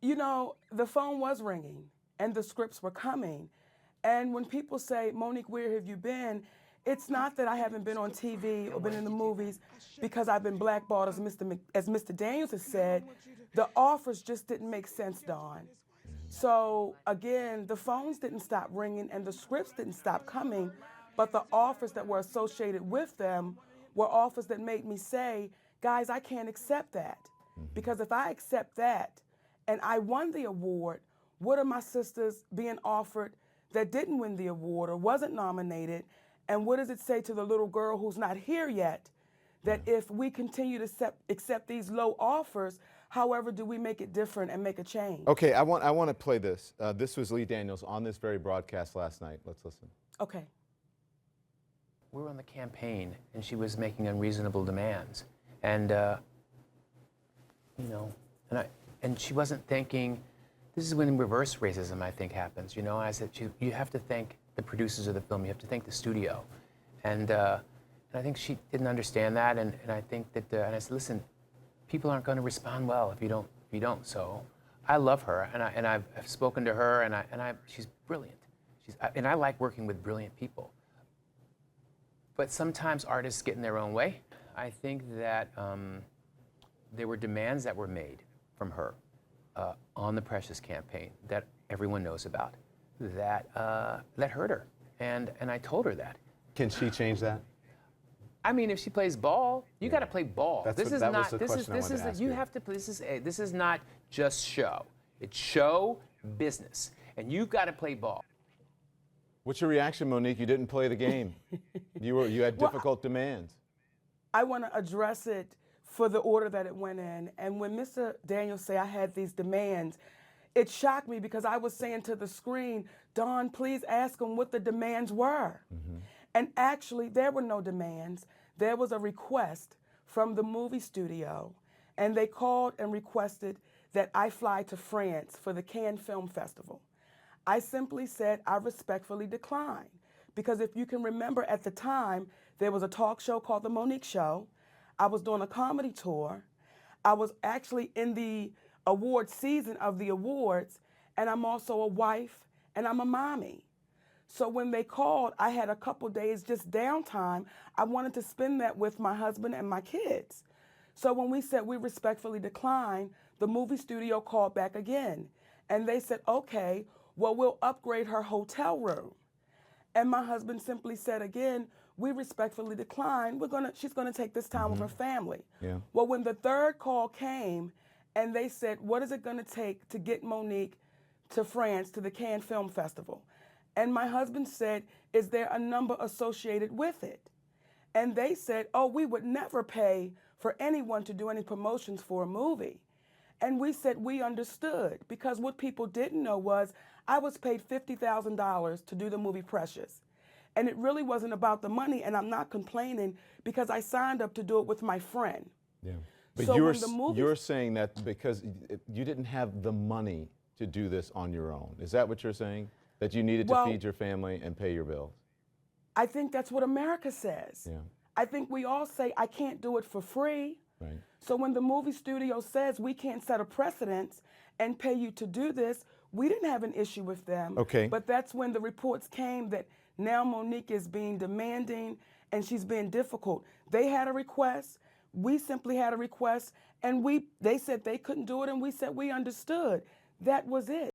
You know, the phone was ringing and the scripts were coming. And when people say, Monique, where have you been? It's not that I haven't been on TV or been in the movies because I've been blackballed, as Mr. Daniels has said. The offers just didn't make sense, Dawn. So again, the phones didn't stop ringing and the scripts didn't stop coming, but the offers that were associated with them were offers that made me say, guys, I can't accept that. Because if I accept that and I won the award, what are my sisters being offered that didn't win the award or wasn't nominated? And what does it say to the little girl who's not here yet? That if we continue to accept these low offers, however do we make it different and make a change? Okay, I want to play this. This was Lee Daniels on this very broadcast last night. Let's listen. Okay. We were on the campaign, and she was making unreasonable demands, and you know, and she wasn't thinking. This is when reverse racism, I think, happens. You know, I said you have to thank the producers of the film. You have to thank the studio, and I think she didn't understand that, and I think that and I said, listen, people aren't going to respond well if you don't. So I love her, and I've spoken to her, and she's brilliant. And I like working with brilliant people. But sometimes artists get in their own way. I think that there were demands that were made from her on the Precious campaign that everyone knows about that hurt her, and I told her that. Can she change that? I mean, if she plays ball, you got to play ball. This is not just show. It's show business, and you've got to play ball. What's your reaction, Monique? You didn't play the game. You had difficult demands. I want to address it for the order that it went in. And when Mr. Daniels said I had these demands, it shocked me because I was saying to the screen, Dawn, please ask them what the demands were. And actually, there were no demands. There was a request from the movie studio, and they called and requested that I fly to France for the Cannes Film Festival. I simply said I respectfully declined, because if you can remember at the time, there was a talk show called The Monique Show. I was doing a comedy tour. I was actually in the award season of the awards, and I'm also a wife, and I'm a mommy. So when they called, I had a couple days just downtime. I wanted to spend that with my husband and my kids. So when we said we respectfully declined, the movie studio called back again. And they said, okay, well, we'll upgrade her hotel room. And my husband simply said again, we respectfully decline. She's gonna take this time with her family. Yeah. Well, when the third call came and they said, what is it gonna take to get Monique to France, to the Cannes Film Festival? And my husband said, is there a number associated with it? And they said, oh, we would never pay for anyone to do any promotions for a movie. And we said we understood, because what people didn't know was I was paid $50,000 to do the movie Precious. And it really wasn't about the money, and I'm not complaining because I signed up to do it with my friend. Yeah. But So you're saying that because you didn't have the money to do this on your own. Is that what you're saying? That you needed to feed your family and pay your bills? I think that's what America says. Yeah. I think we all say, I can't do it for free. Right. So when the movie studio says we can't set a precedence and pay you to do this, we didn't have an issue with them. Okay. But that's when the reports came that now Monique is being demanding and she's being difficult. They had a request, we simply had a request, and they said they couldn't do it, and we said we understood. That was it.